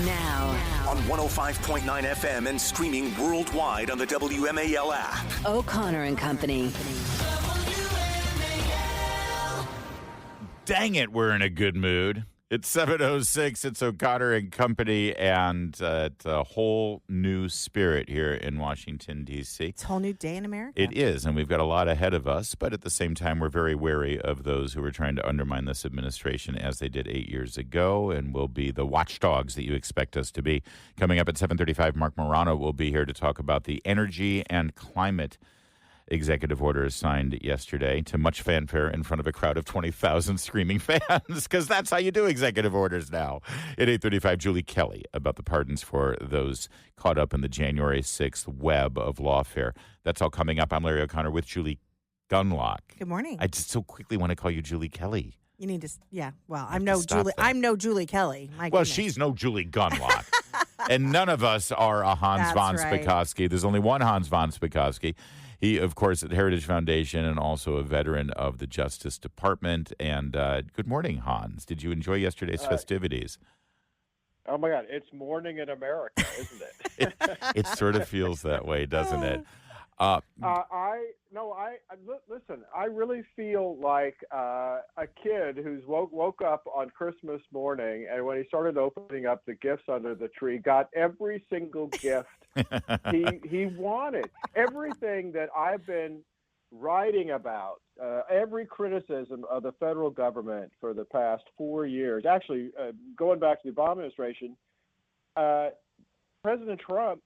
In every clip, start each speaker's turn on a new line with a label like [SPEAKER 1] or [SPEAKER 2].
[SPEAKER 1] Now,
[SPEAKER 2] On 105.9 FM and streaming worldwide on the WMAL app.
[SPEAKER 1] O'Connor and Company.
[SPEAKER 3] Dang it, we're in a good mood. It's 7:06. It's O'Connor and Company, and it's a whole new spirit here in Washington, D.C.
[SPEAKER 4] It's a whole new day in America.
[SPEAKER 3] It is, and we've got a lot ahead of us, but at the same time, we're very wary of those who are trying to undermine this administration as they did 8 years ago, and we'll be the watchdogs that you expect us to be. Coming up at 7:35, Mark Morano will be here to talk about the energy and climate executive order signed yesterday to much fanfare in front of a crowd of 20,000 screaming fans, because that's how you do executive orders now. At 8:35, Julie Kelly about the pardons for those caught up in the January 6th web of lawfare. That's all coming up. I'm Larry O'Connor with Julie Gunlock.
[SPEAKER 4] Good morning.
[SPEAKER 3] I just so quickly want to call you Julie Kelly.
[SPEAKER 4] You need to, yeah. Well, I'm no Julie Kelly. My
[SPEAKER 3] Well,
[SPEAKER 4] goodness.
[SPEAKER 3] she's no Julie Gunlock. And none of us are a Hans
[SPEAKER 4] That's
[SPEAKER 3] von
[SPEAKER 4] right.
[SPEAKER 3] Spakovsky. There's only one Hans von Spakovsky. He, of course, at Heritage Foundation and also a veteran of the Justice Department. And good morning, Hans. Did you enjoy yesterday's festivities?
[SPEAKER 5] Oh, my God. It's morning in America, isn't it?
[SPEAKER 3] It sort of feels that way, doesn't it?
[SPEAKER 5] Listen, I really feel like a kid who's woke up on Christmas morning, and when he started opening up the gifts under the tree, got every single gift he wanted. Everything that I've been writing about, every criticism of the federal government for the past 4 years, actually going back to the Obama administration, President Trump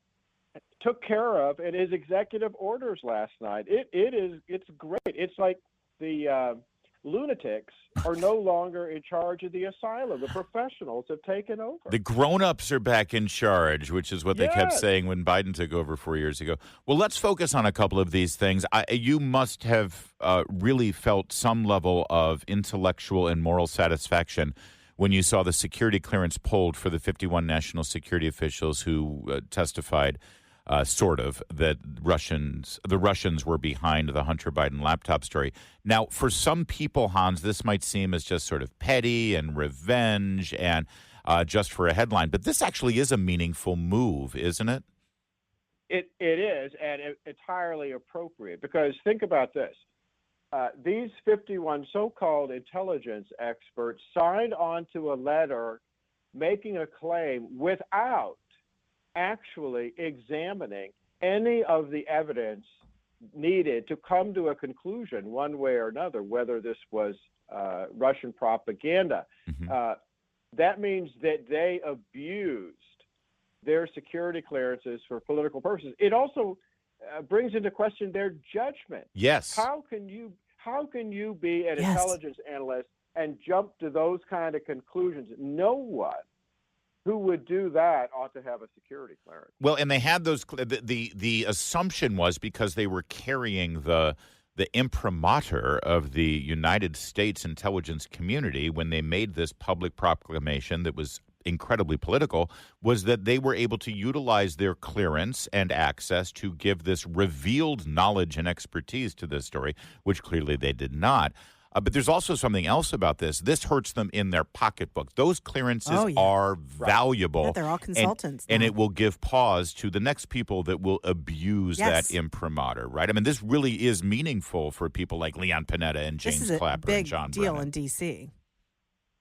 [SPEAKER 5] took care of in his executive orders last night. It's great. It's like the lunatics are no longer in charge of the asylum. The professionals have taken over.
[SPEAKER 3] The grown-ups are back in charge, which is what they kept saying when Biden took over 4 years ago. Well, let's focus on a couple of these things. You must have really felt some level of intellectual and moral satisfaction when you saw the security clearance pulled for the 51 national security officials who testified that the Russians were behind the Hunter Biden laptop story. Now, for some people, Hans, this might seem as just sort of petty and revenge and just for a headline, but this actually is a meaningful move, isn't it?
[SPEAKER 5] It is, and entirely appropriate, because think about this. These 51 so-called intelligence experts signed on to a letter making a claim without actually examining any of the evidence needed to come to a conclusion one way or another, whether this was Russian propaganda.
[SPEAKER 3] Mm-hmm.
[SPEAKER 5] That means that they abused their security clearances for political purposes. It also brings into question their judgment.
[SPEAKER 3] Yes.
[SPEAKER 5] How can you be an intelligence analyst and jump to those kind of conclusions? No one who would do that ought to have a security clearance.
[SPEAKER 3] Well, and they had those. The assumption was because they were carrying the imprimatur of the United States intelligence community when they made this public proclamation that was incredibly political, was that they were able to utilize their clearance and access to give this revealed knowledge and expertise to this story, which clearly they did not. But there's also something else about this. This hurts them in their pocketbook. Those clearances are valuable.
[SPEAKER 4] Yeah, they're all consultants.
[SPEAKER 3] And it will give pause to the next people that will abuse that imprimatur, right? I mean, this really is meaningful for people like Leon Panetta and James Clapper and John Brennan.
[SPEAKER 4] This is a big deal in D.C.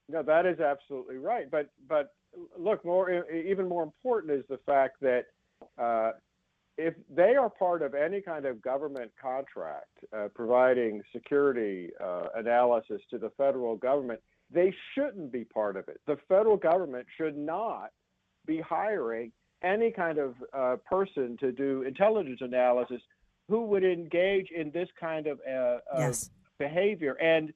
[SPEAKER 5] No, that is absolutely right. But look, even more important is the fact that if they are part of any kind of government contract providing security analysis to the federal government, they shouldn't be part of it. The federal government should not be hiring any kind of person to do intelligence analysis who would engage in this kind of behavior and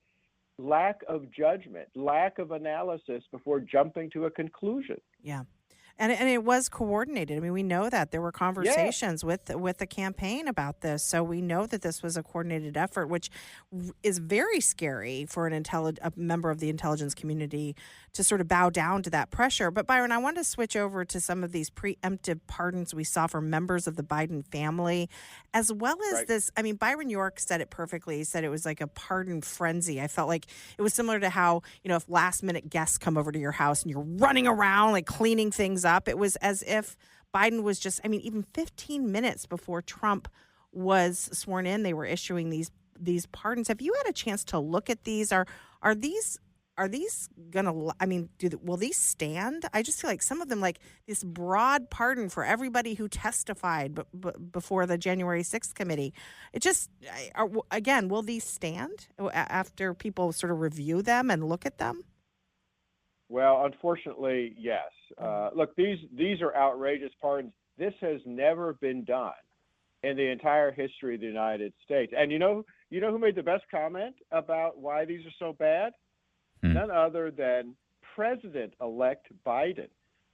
[SPEAKER 5] lack of judgment, lack of analysis before jumping to a conclusion.
[SPEAKER 4] Yeah. And it was coordinated. I mean, we know that there were conversations with the campaign about this, so we know that this was a coordinated effort, which is very scary for a member of the intelligence community to sort of bow down to that pressure. But Byron, I want to switch over to some of these preemptive pardons we saw for members of the Biden family, as well as this. I mean, Byron York said it perfectly. He said it was like a pardon frenzy. I felt like it was similar to how, if last minute guests come over to your house and you're running around like cleaning things was up. It was as if Biden was just, I mean, even 15 minutes before Trump was sworn in, they were issuing these pardons. Have you had a chance to look at these? Are these gonna? I mean, will these stand? I just feel like some of them, like this broad pardon for everybody who testified before the January 6th committee. It just, again, will these stand after people sort of review them and look at them?
[SPEAKER 5] Well, unfortunately, yes. Look, these are outrageous pardons. This has never been done in the entire history of the United States. And you know who made the best comment about why these are so bad? None other than President-elect Biden.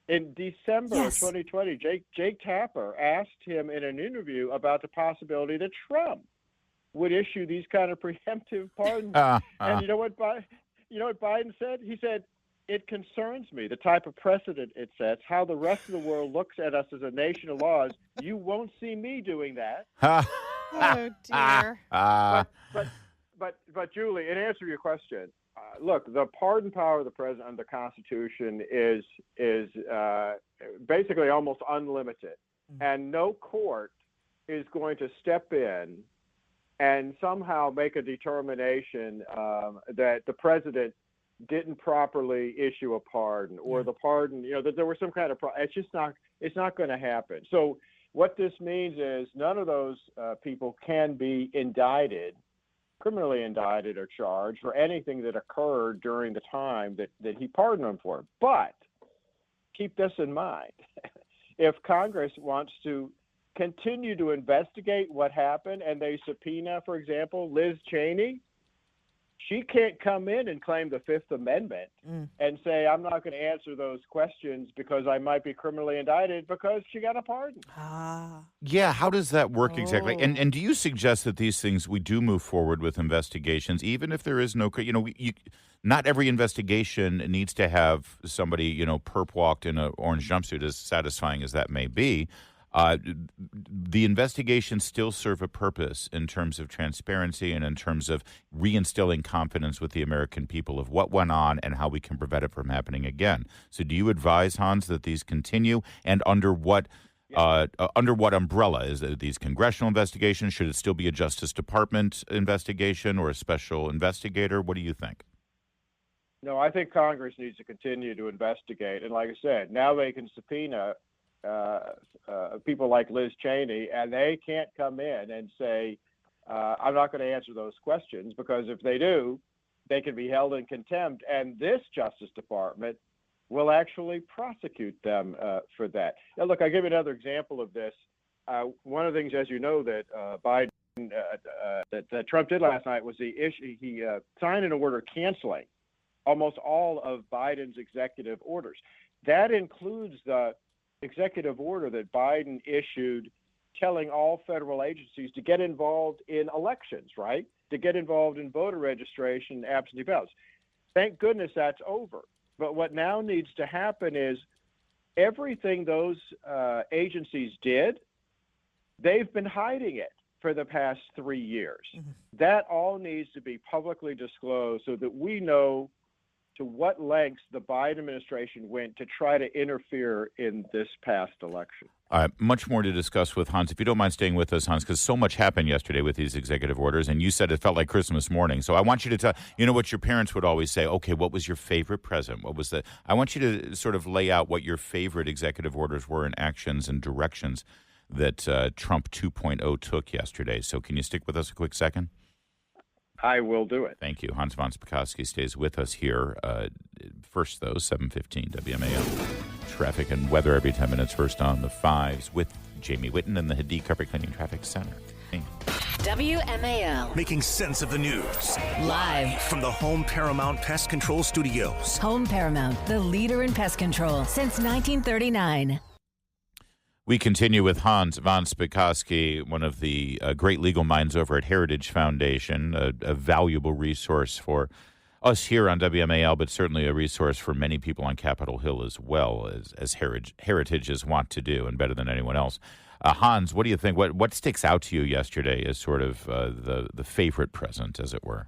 [SPEAKER 5] In December of 2020, Jake Tapper asked him in an interview about the possibility that Trump would issue these kind of preemptive pardons. And you know what Biden said? He said, "It concerns me, the type of precedent it sets, how the rest of the world looks at us as a nation of laws. You won't see me doing that."
[SPEAKER 4] Oh, dear.
[SPEAKER 5] But Julie, in answer to your question, look, the pardon power of the president under the Constitution is basically almost unlimited, and no court is going to step in and somehow make a determination that the president didn't properly issue a pardon, or the pardon, that there was some kind of it's not going to happen. So what this means is none of those people can be criminally indicted or charged for anything that occurred during the time that he pardoned them for. But keep this in mind. If Congress wants to continue to investigate what happened and they subpoena, for example, Liz Cheney, she can't come in and claim the Fifth Amendment and say, "I'm not going to answer those questions because I might be criminally indicted," because she got a pardon.
[SPEAKER 3] Yeah, how does that work exactly? And do you suggest that these things, we do move forward with investigations, even if there is no, not every investigation needs to have somebody, perp walked in an orange jumpsuit, as satisfying as that may be. The investigations still serve a purpose in terms of transparency and in terms of reinstilling confidence with the American people of what went on and how we can prevent it from happening again. So do you advise, Hans, that these continue, and under what umbrella? Is it these congressional investigations? Should it still be a Justice Department investigation or a special investigator? What do you think?
[SPEAKER 5] No, I think Congress needs to continue to investigate. And like I said, now they can subpoena people like Liz Cheney, and they can't come in and say, "I'm not going to answer those questions," because if they do, they can be held in contempt, and this Justice Department will actually prosecute them for that. Now, look, I'll give you another example of this. One of the things, as you know, that Biden, that Trump did last night was he signed an order canceling almost all of Biden's executive orders. That includes the executive order that Biden issued telling all federal agencies to get involved in elections, right? To get involved in voter registration, absentee ballots. Thank goodness that's over. But what now needs to happen is everything those agencies did, they've been hiding it for the past 3 years. That all needs to be publicly disclosed so that we know to what lengths the Biden administration went to try to interfere in this past election.
[SPEAKER 3] All right, much more to discuss with Hans. If you don't mind staying with us, Hans, because so much happened yesterday with these executive orders, and you said it felt like Christmas morning. So I want you to tell, what your parents would always say, okay, what was your favorite present? I want you to sort of lay out what your favorite executive orders were and actions and directions that Trump 2.0 took yesterday. So can you stick with us a quick second?
[SPEAKER 5] I will do it.
[SPEAKER 3] Thank you. Hans von Spakovsky stays with us here. First, though, 7:15 WMAL. Traffic and weather every 10 minutes. First on the 5s with Jamie Whitten in the Hadid Carpet Cleaning Traffic Center. Hey.
[SPEAKER 1] WMAL.
[SPEAKER 2] Making sense of the news.
[SPEAKER 1] Live
[SPEAKER 2] From the Home Paramount Pest Control Studios.
[SPEAKER 1] Home Paramount, the leader in pest control since 1939.
[SPEAKER 3] We continue with Hans von Spakovsky, one of the great legal minds over at Heritage Foundation, a valuable resource for us here on WMAL, but certainly a resource for many people on Capitol Hill as well, as Heritage is wont to do, and better than anyone else. Hans, what do you think? What sticks out to you yesterday as sort of the favorite present, as it were?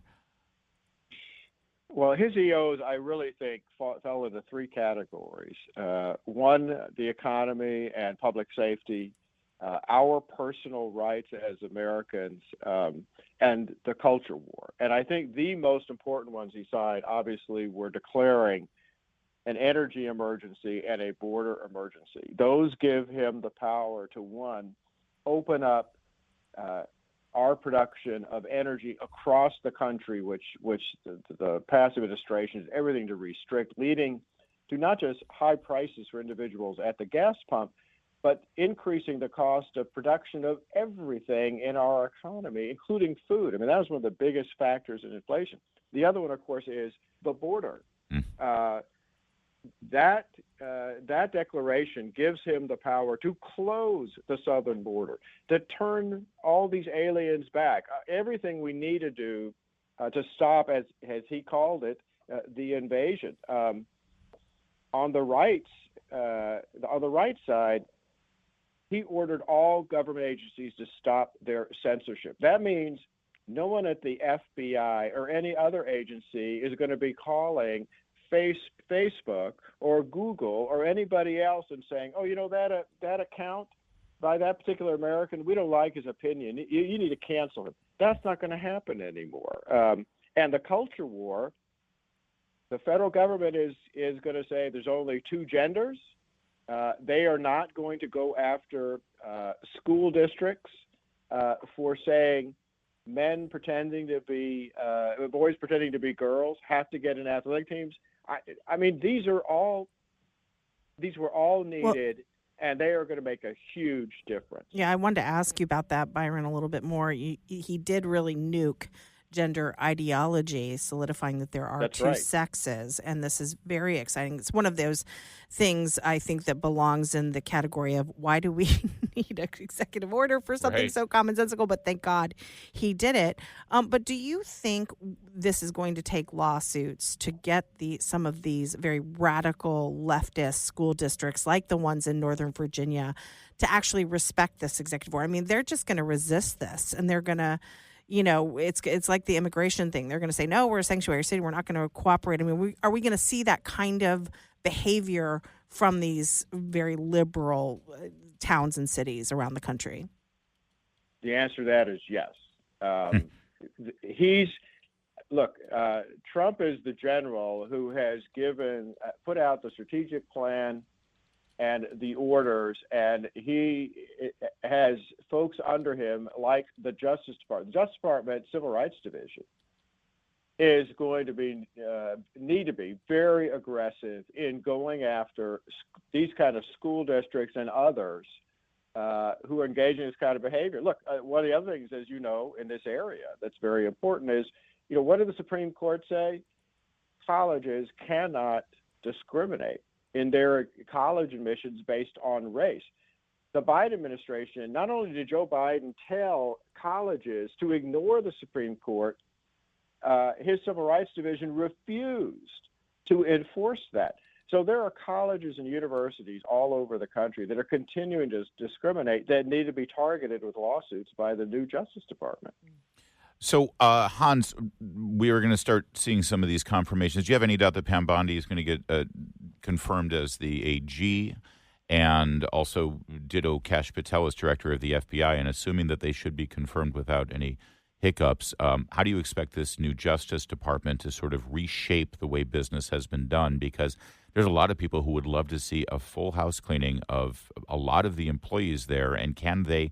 [SPEAKER 5] Well, his EOs, I really think, fell into three categories. One, the economy and public safety, our personal rights as Americans, and the culture war. And I think the most important ones he signed, obviously, were declaring an energy emergency and a border emergency. Those give him the power to, one, open up our production of energy across the country, which the past administration is everything to restrict, leading to not just high prices for individuals at the gas pump, but increasing the cost of production of everything in our economy, including food. I mean, that was one of the biggest factors in inflation. The other one, of course, is the border. That declaration gives him the power to close the southern border, to turn all these aliens back. Everything we need to do to stop, as he called it, the invasion. On the right side, he ordered all government agencies to stop their censorship. That means no one at the FBI or any other agency is going to be calling Facebook or Google or anybody else and saying, oh, that account by that particular American, we don't like his opinion. You need to cancel him. That's not going to happen anymore. And the culture war, the federal government is going to say there's only two genders. They are not going to go after school districts for saying men pretending to be boys pretending to be girls have to get in athletic teams. I mean, these were all needed, and they are going to make a huge difference.
[SPEAKER 4] Yeah, I wanted to ask you about that, Byron, a little bit more. He did really nuke gender ideology, solidifying that there are two sexes, and this is very exciting. It's one of those things I think that belongs in the category of why do we need an executive order for something so commonsensical, but thank God he did it. But do you think this is going to take lawsuits to get some of these very radical leftist school districts like the ones in Northern Virginia to actually respect this executive order? I mean, they're just going to resist this, and they're going to it's like the immigration thing. They're going to say, no, we're a sanctuary city. We're not going to cooperate. I mean, are we going to see that kind of behavior from these very liberal towns and cities around the country?
[SPEAKER 5] The answer to that is yes. Trump is the general who has put out the strategic plan and the orders, and he has folks under him like the Justice Department. The Justice Department Civil Rights Division is going to need to be very aggressive in going after these kind of school districts and others who are engaging in this kind of behavior. Look, one of the other things, as you know, in this area that's very important is, what did the Supreme Court say? Colleges cannot discriminate in their college admissions based on race. The Biden administration, not only did Joe Biden tell colleges to ignore the Supreme Court, his Civil Rights Division refused to enforce that. So there are colleges and universities all over the country that are continuing to discriminate that need to be targeted with lawsuits by the new Justice Department.
[SPEAKER 3] So, Hans, we are going to start seeing some of these confirmations. Do you have any doubt that Pam Bondi is going to get confirmed as the AG, and also ditto Kash Patel as director of the FBI, and assuming that they should be confirmed without any hiccups, how do you expect this new Justice Department to sort of reshape the way business has been done? Because there's a lot of people who would love to see a full house cleaning of a lot of the employees there, and can they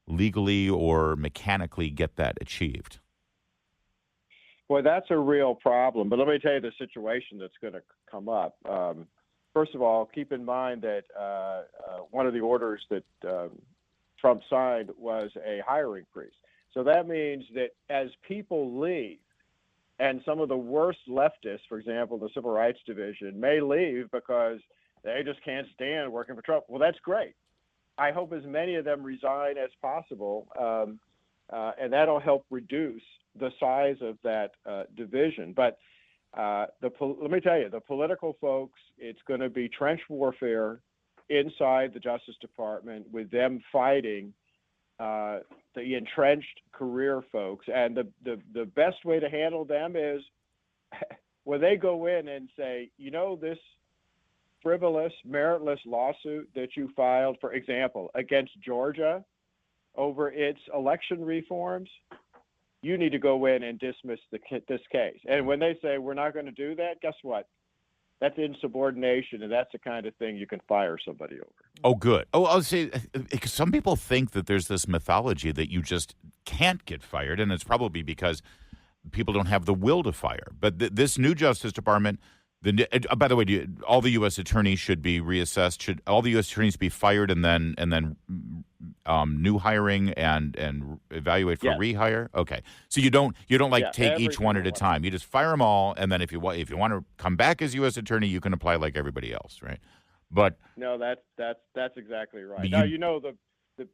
[SPEAKER 3] legally or mechanically get that achieved?
[SPEAKER 5] Well, that's a real problem. But let me tell you the situation that's going to come up. First of all, keep in mind that one of the orders that Trump signed was a hiring freeze. So that means that as people leave, and some of the worst leftists, for example, the Civil Rights Division, may leave because they just can't stand working for Trump. Well, that's great. I hope as many of them resign as possible, and that'll help reduce the size of that division. But let me tell you, the political folks, it's going to be trench warfare inside the Justice Department with them fighting the entrenched career folks. And the best way to handle them is when they go in and say, this frivolous, meritless lawsuit that you filed, for example, against Georgia over its election reforms, you need to go in and dismiss this case. And when they say we're not going to do that, guess what? That's insubordination, and that's the kind of thing you can fire somebody over.
[SPEAKER 3] Oh, good. Oh, I'll say, because some people think that there's this mythology that you just can't get fired, and it's probably because people don't have the will to fire. But this new Justice Department, by the way, all the U.S. attorneys should be reassessed. Should all the U.S. attorneys be fired and then new hiring and evaluate for rehire? Okay, so you don't take each one at a time. You just fire them all, and then if you want to come back as U.S. attorney, you can apply like everybody else, right? But
[SPEAKER 5] no, that's exactly right. Now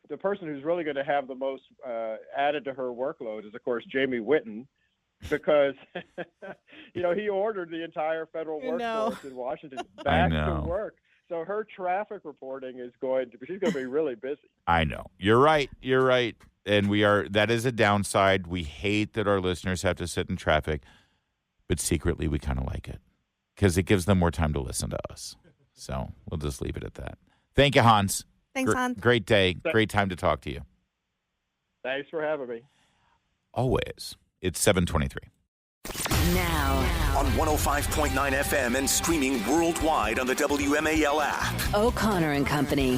[SPEAKER 5] the person who's really going to have the most added to her workload is, of course, Jamie Whitten, because he ordered the entire federal workforce in Washington back to work. So her traffic reporting she's going to be really busy.
[SPEAKER 3] I know. You're right. And that is a downside. We hate that our listeners have to sit in traffic, but secretly we kind of like it because it gives them more time to listen to us. So we'll just leave it at that. Thank you, Hans.
[SPEAKER 4] Thanks, Hans.
[SPEAKER 3] Great day. Great time to talk to you.
[SPEAKER 5] Thanks for having me.
[SPEAKER 3] Always. It's 7:23.
[SPEAKER 1] Now
[SPEAKER 2] on 105.9 FM and streaming worldwide on the WMAL app.
[SPEAKER 1] O'Connor and Company.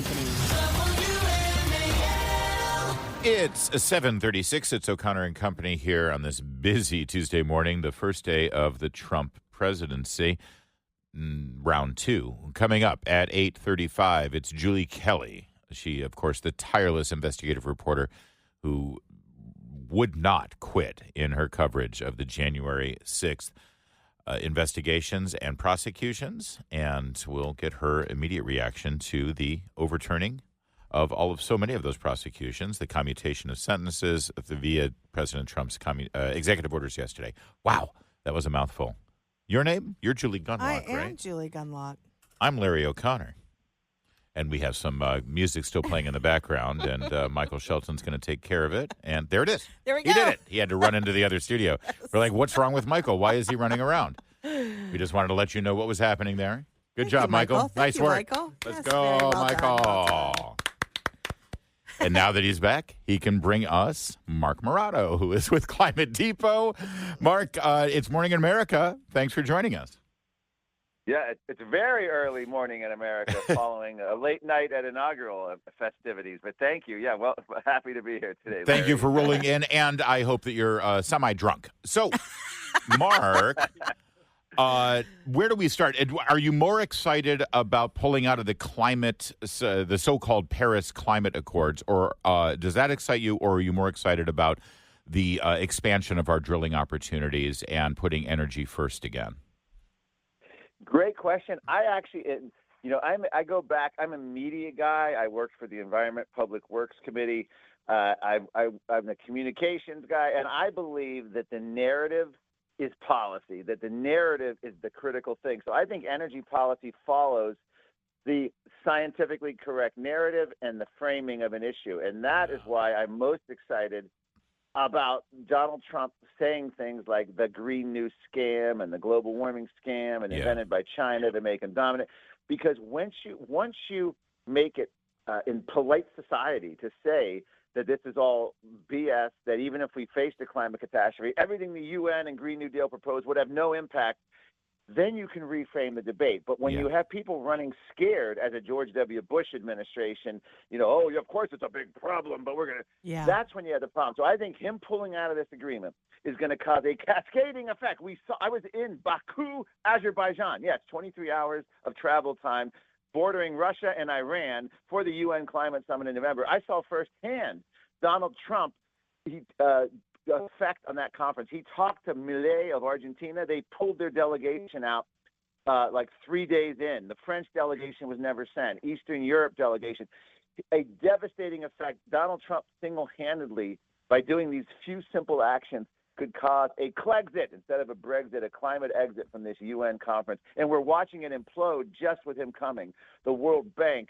[SPEAKER 3] It's 7:36. It's O'Connor and Company here on this busy Tuesday morning, the first day of the Trump presidency. Round 2 coming up at 8:35. It's Julie Kelly. She, of course, the tireless investigative reporter who would not quit in her coverage of the January 6th investigations and prosecutions, and we'll get her immediate reaction to the overturning of so many of those prosecutions, the commutation of sentences via President Trump's executive orders yesterday. Wow, that was a mouthful. Your name? You're Julie Gunlock, right?
[SPEAKER 4] I am Julie Gunlock.
[SPEAKER 3] I'm Larry O'Connor. And we have some music still playing in the background, and Michael Shelton's going to take care of it. And there it is.
[SPEAKER 4] There we go.
[SPEAKER 3] He did it. He had to run into the other studio. We're like, what's wrong with Michael? Why is he running around? We just wanted to let you know what was happening there. Good job, Michael. Nice work.
[SPEAKER 4] Michael.
[SPEAKER 3] Let's
[SPEAKER 4] Yes,
[SPEAKER 3] go,
[SPEAKER 4] very well
[SPEAKER 3] Michael.
[SPEAKER 4] done. Well done.
[SPEAKER 3] And now that he's back, he can bring us Mark Morano, who is with Climate Depot. Mark, it's Morning in America. Thanks for joining us.
[SPEAKER 6] Yeah, it's a very early morning in America following a late night at inaugural festivities. But thank you. Yeah, well, happy to be here today.
[SPEAKER 3] Thank
[SPEAKER 6] Larry.
[SPEAKER 3] you for rolling in, and I hope that you're semi-drunk. So, Mark, where do we start? Are you more excited about pulling out of the the so-called Paris Climate Accords, or does that excite you, or are you more excited about the expansion of our drilling opportunities and putting energy first again?
[SPEAKER 6] Great question. I actually, I go back. I'm a media guy. I worked for the Environment Public Works Committee. I'm a communications guy, and I believe that the narrative is policy, that the narrative is the critical thing. So I think energy policy follows the scientifically correct narrative and the framing of an issue. And that is why I'm most excited about Donald Trump saying things like the Green New Scam and the global warming scam and invented by China to make him dominant. Because once you make it in polite society to say that this is all BS, that even if we faced a climate catastrophe, everything the UN and Green New Deal proposed would have no impact, then you can reframe the debate. But when you have people running scared as a George W. Bush administration, of course it's a big problem, but we're going to – that's when you have the problem. So I think him pulling out of this agreement is going to cause a cascading effect. I was in Baku, Azerbaijan. Yes, 23 hours of travel time bordering Russia and Iran for the UN Climate Summit in November. I saw firsthand Donald Trump effect on that conference. He talked to Milei of Argentina. They pulled their delegation out like 3 days in. The French delegation was never sent. Eastern Europe delegation. A devastating effect. Donald Trump single-handedly, by doing these few simple actions, could cause a Clegxit instead of a Brexit, a climate exit from this UN conference. And we're watching it implode just with him coming. The World Bank,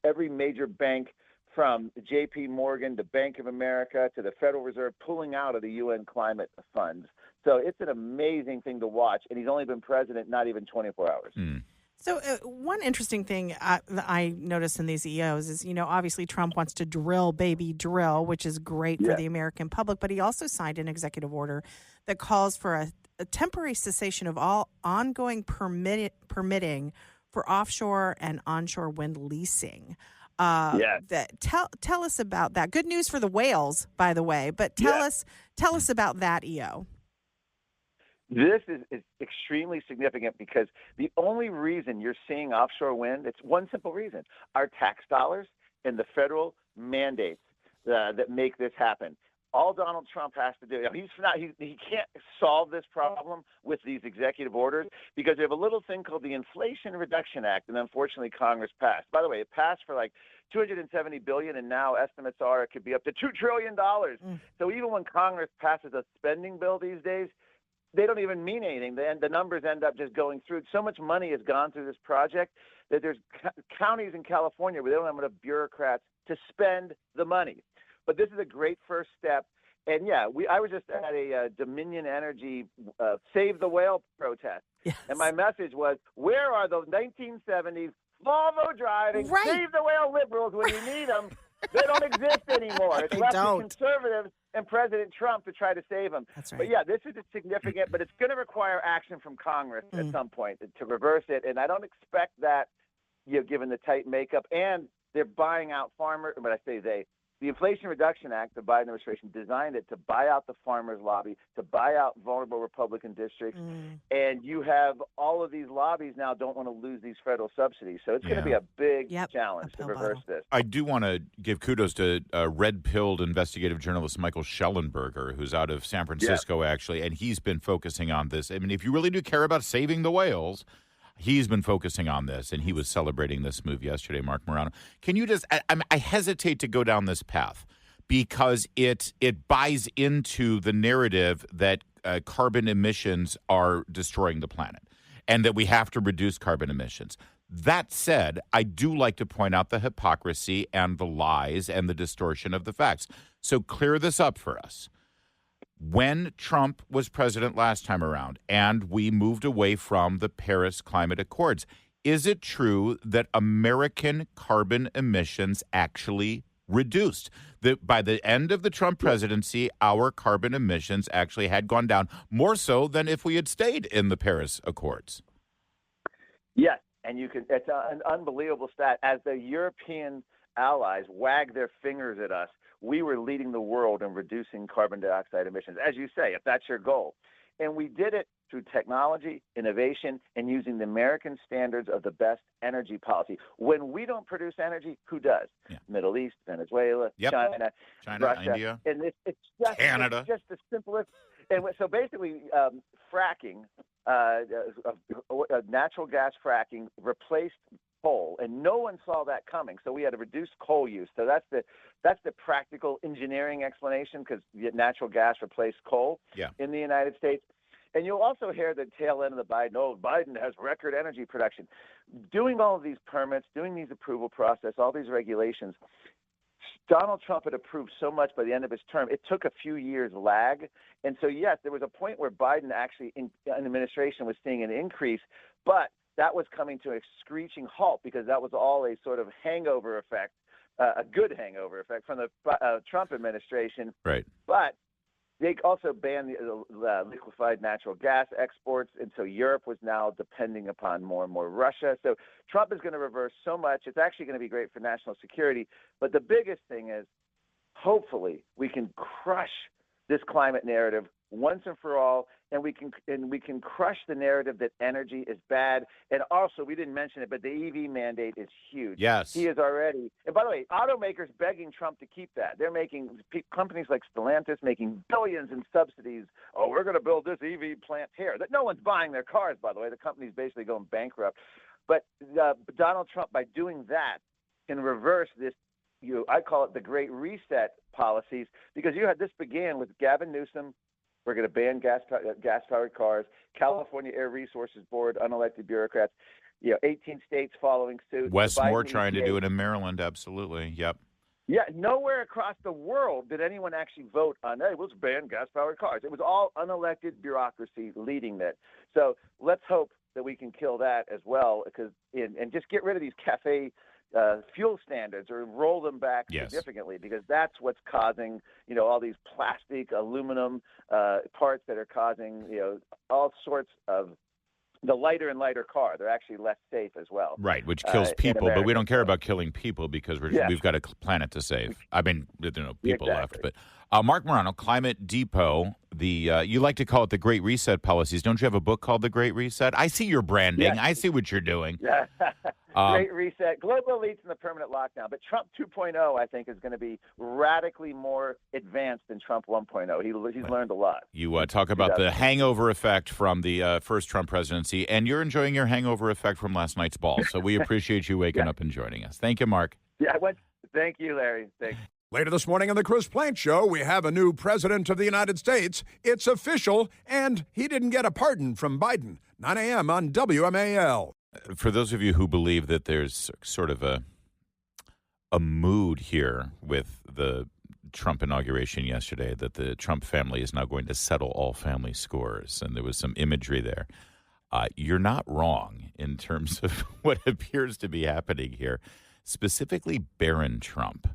[SPEAKER 6] every major bank from J.P. Morgan to Bank of America to the Federal Reserve pulling out of the UN climate funds. So it's an amazing thing to watch, and he's only been president not even 24 hours.
[SPEAKER 4] So one interesting thing I noticed in these EOs is, obviously Trump wants to drill, baby, drill, which is great for the American public, but he also signed an executive order that calls for a temporary cessation of all ongoing permitting for offshore and onshore wind leasing. Tell us about that. Good news for the whales, by the way, but tell us about that, EO.
[SPEAKER 6] This is extremely significant because the only reason you're seeing offshore wind, it's one simple reason: our tax dollars and the federal mandates that make this happen. All Donald Trump has to do, he can't solve this problem with these executive orders because we have a little thing called the Inflation Reduction Act, and unfortunately Congress passed. By the way, it passed for like $270 billion, and now estimates are it could be up to $2 trillion. So even when Congress passes a spending bill these days, they don't even mean anything. The numbers end up just going through. So much money has gone through this project that there's counties in California where they don't have enough bureaucrats to spend the money. But this is a great first step. And I was just at a Dominion Energy Save the Whale protest.
[SPEAKER 4] Yes.
[SPEAKER 6] And my message was, where are those 1970s Volvo driving, Save the Whale liberals when you need them? They don't exist anymore. It's left to conservatives and President Trump to try to save them.
[SPEAKER 4] That's right.
[SPEAKER 6] But this is significant, but it's going to require action from Congress at some point to reverse it. And I don't expect that, given the tight makeup. And they're buying out farmers. But I say they. The Inflation Reduction Act, the Biden administration designed it to buy out the farmers' lobby, to buy out vulnerable Republican districts. And you have all of these lobbies now don't want to lose these federal subsidies. So it's going to be a big challenge to reverse this.
[SPEAKER 3] I do want to give kudos to red-pilled investigative journalist Michael Schellenberger, who's out of San Francisco, actually, and he's been focusing on this. I mean, if you really do care about saving the whales, he's been focusing on this, and he was celebrating this move yesterday, Mark Morano. Can you just I hesitate to go down this path because it buys into the narrative that carbon emissions are destroying the planet and that we have to reduce carbon emissions. That said, I do like to point out the hypocrisy and the lies and the distortion of the facts. So clear this up for us. When Trump was president last time around and we moved away from the Paris Climate Accords, is it true that American carbon emissions actually reduced? That by the end of the Trump presidency, our carbon emissions actually had gone down more so than if we had stayed in the Paris Accords?
[SPEAKER 6] Yes, and it's an unbelievable stat. As the European allies wag their fingers at us, we were leading the world in reducing carbon dioxide emissions, as you say, if that's your goal. And we did it through technology, innovation, and using the American standards of the best energy policy. When we don't produce energy, who does? Middle East, Venezuela, China, Russia.
[SPEAKER 3] India.
[SPEAKER 6] And it's just,
[SPEAKER 3] Canada.
[SPEAKER 6] It's just the simplest. And so basically, fracking, natural gas fracking replaced coal, and no one saw that coming. So we had to reduce coal use. So that's the practical engineering explanation, because natural gas replaced coal in the United States. And you'll also hear the tail end of the Biden has record energy production. Doing all of these permits, doing these approval process, all these regulations, Donald Trump had approved so much by the end of his term, it took a few years lag. And so, yes, there was a point where Biden actually, in administration, was seeing an increase, but that was coming to a screeching halt because that was all a sort of hangover effect, a good hangover effect from the Trump administration.
[SPEAKER 3] Right.
[SPEAKER 6] But they also banned the liquefied natural gas exports, and so Europe was now depending upon more and more Russia. So Trump is going to reverse so much. It's actually going to be great for national security. But the biggest thing is, hopefully, we can crush this climate narrative once and for all, and we can crush the narrative that energy is bad. And also, we didn't mention it, but the EV mandate is huge.
[SPEAKER 3] Yes.
[SPEAKER 6] He is already, and by the way, automakers begging Trump to keep that. They're making, companies like Stellantis making billions in subsidies. Oh, we're going to build this EV plant here. No one's buying their cars, by the way. The company's basically going bankrupt. But Donald Trump, by doing that, can reverse this, I call it the Great Reset policies, because this began with Gavin Newsom. We're going to ban gas-powered cars. California Air Resources Board, unelected bureaucrats. 18 states following suit.
[SPEAKER 3] Wes Moore trying to do it in Maryland. Absolutely. Yep.
[SPEAKER 6] Yeah, nowhere across the world did anyone actually vote on that. It was ban gas-powered cars. It was all unelected bureaucracy leading that. So let's hope that we can kill that as well, and just get rid of these cafe fuel standards or roll them back significantly, because that's what's causing, all these plastic, aluminum parts that are causing, all sorts of the lighter and lighter car. They're actually less safe as well.
[SPEAKER 3] Right, which kills people, but we don't care about killing people because we've got a planet to save. I mean, there are no people left. But Mark Morano, Climate Depot, you like to call it the Great Reset policies. Don't you have a book called The Great Reset? I see your branding. I see what you're doing.
[SPEAKER 6] Great Reset, global elites in the permanent lockdown. But Trump 2.0, I think, is going to be radically more advanced than Trump 1.0. He's learned a lot.
[SPEAKER 3] You talk about the hangover effect from the first Trump presidency, and you're enjoying your hangover effect from last night's ball. So we appreciate you waking up and joining us. Thank you, Mark.
[SPEAKER 6] Thank you, Larry. Thanks.
[SPEAKER 7] Later this morning on the Chris Plante Show, we have a new president of the United States. It's official, and he didn't get a pardon from Biden. 9 a.m. on WMAL.
[SPEAKER 3] For those of you who believe that there's sort of a mood here with the Trump inauguration yesterday, that the Trump family is now going to settle all family scores, and there was some imagery there, you're not wrong in terms of what appears to be happening here, specifically Barron Trump.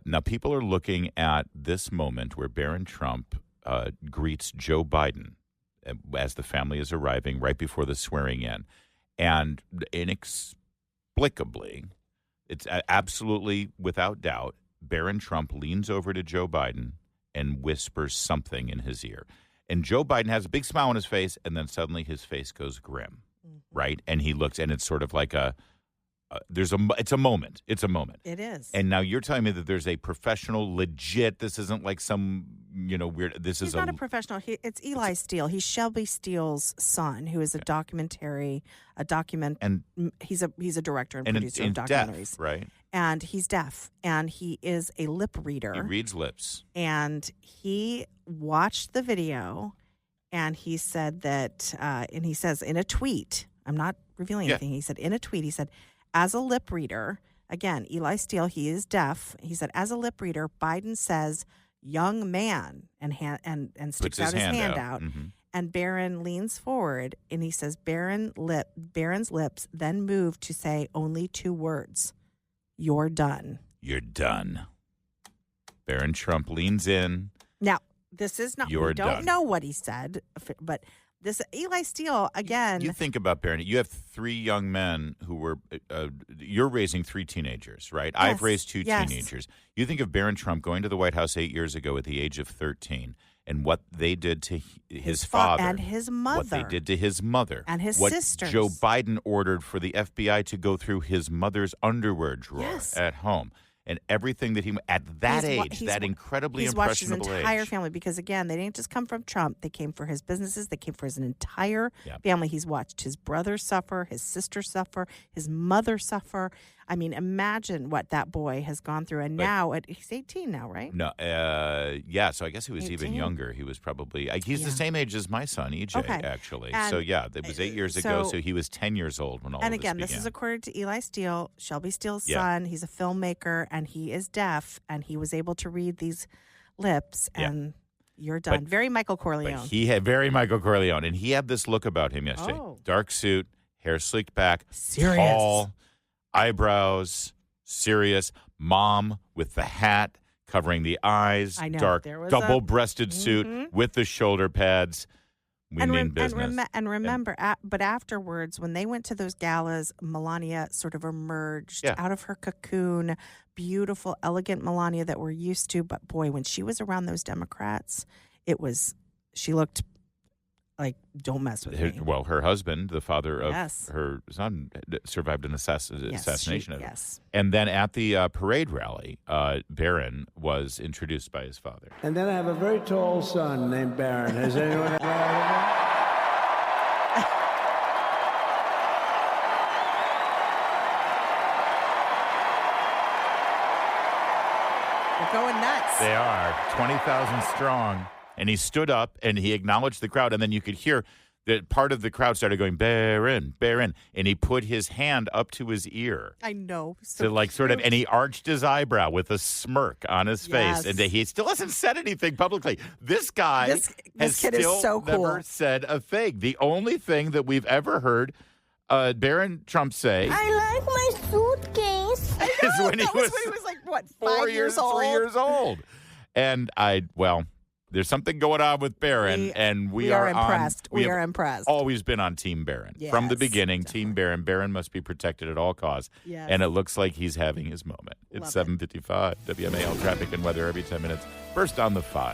[SPEAKER 3] Now, people are looking at this moment where Barron Trump greets Joe Biden as the family is arriving right before the swearing in. And inexplicably, it's absolutely without doubt, Barron Trump leans over to Joe Biden and whispers something in his ear. And Joe Biden has a big smile on his face, and then suddenly his face goes grim, right? And he looks, and it's sort of like it's a moment. It's a moment.
[SPEAKER 4] It is.
[SPEAKER 3] And now you're telling me that there's a professional, legit, this isn't like some, weird,
[SPEAKER 4] He's not a professional. It's Eli Steele. He's Shelby Steele's son, who is and he's a director and producer of documentaries.
[SPEAKER 3] Deaf, right?
[SPEAKER 4] And he's deaf, and he is a lip reader.
[SPEAKER 3] He reads lips.
[SPEAKER 4] And he watched the video, and he said that, and he says in a tweet, I'm not revealing anything, he said in a tweet, he said, as a lip reader, again, Eli Steele, he is deaf. He said, as a lip reader, Biden says, young man, and sticks out his hand out. Mm-hmm. And Barron leans forward, and he says, Barron's lips then move to say only 2 words. You're done.
[SPEAKER 3] You're done. Barron Trump leans in.
[SPEAKER 4] Now, this is not,
[SPEAKER 3] we
[SPEAKER 4] don't know what he said, but this Eli Steele, again.
[SPEAKER 3] You think about Barron. You have 3 young men who were, you're raising 3 teenagers, right? Yes. I've raised 2 teenagers. You think of Barron Trump going to the White House 8 years ago at the age of 13 and what they did to his father.
[SPEAKER 4] And his mother.
[SPEAKER 3] What they did to his mother.
[SPEAKER 4] And his
[SPEAKER 3] what
[SPEAKER 4] sisters.
[SPEAKER 3] Joe Biden ordered for the FBI to go through his mother's underwear drawer at home. And everything that at that age, that incredibly impressionable age.
[SPEAKER 4] He's watched his entire family because, again, they didn't just come from Trump. They came for his businesses. They came for his entire family. He's watched his brother suffer, his sister suffer, his mother suffer. I mean, imagine what that boy has gone through. And now, he's 18 now, right?
[SPEAKER 3] No, so I guess he was 18. Even younger. He was probably, he's the same age as my son, EJ, actually. And so, it was 8 years ago, so he was 10 years old when all of this began.
[SPEAKER 4] And again, this is according to Eli Steele, Shelby Steele's son. He's a filmmaker, and he is deaf, and he was able to read these lips, and you're done. Very Michael Corleone.
[SPEAKER 3] But he had very Michael Corleone, and he had this look about him yesterday. Dark suit, hair slicked back,
[SPEAKER 4] serious.
[SPEAKER 3] Tall, eyebrows, serious, mom with the hat covering the eyes, dark double-breasted suit with the shoulder pads. We mean business.
[SPEAKER 4] And remember, but afterwards, when they went to those galas, Melania sort of emerged out of her cocoon, beautiful, elegant Melania that we're used to. But boy, when she was around those Democrats, she looked like, don't mess with me.
[SPEAKER 3] Well, her husband, the father of her son, survived an assassination. And then at the parade rally, Barron was introduced by his father.
[SPEAKER 8] And then I have a very tall son named Barron. Has anyone ever heard of him?
[SPEAKER 4] They're going nuts.
[SPEAKER 3] They are 20,000 strong. And he stood up and he acknowledged the crowd. And then you could hear that part of the crowd started going, Barron, Barron. And he put his hand up to his ear.
[SPEAKER 4] I know.
[SPEAKER 3] So like sort of, and he arched his eyebrow with a smirk on his face. And he still hasn't said anything publicly. This guy
[SPEAKER 4] This
[SPEAKER 3] has
[SPEAKER 4] kid
[SPEAKER 3] still
[SPEAKER 4] is so cool.
[SPEAKER 3] never said a thing. The only thing that we've ever heard Barron Trump say
[SPEAKER 9] I like my suitcase.
[SPEAKER 3] is when he was
[SPEAKER 4] like, what,
[SPEAKER 3] 3 years old. And there's something going on with Barron, and we are
[SPEAKER 4] impressed.
[SPEAKER 3] We
[SPEAKER 4] are
[SPEAKER 3] have
[SPEAKER 4] impressed.
[SPEAKER 3] always been on Team Barron. From the
[SPEAKER 4] Yes,
[SPEAKER 3] beginning,
[SPEAKER 4] definitely.
[SPEAKER 3] Team Barron. Barron must be protected at all costs.
[SPEAKER 4] Yes.
[SPEAKER 3] And it looks like he's having his moment. It's
[SPEAKER 4] Love it.
[SPEAKER 3] 7:55. WMAL traffic and weather every 10 minutes. First on the 5.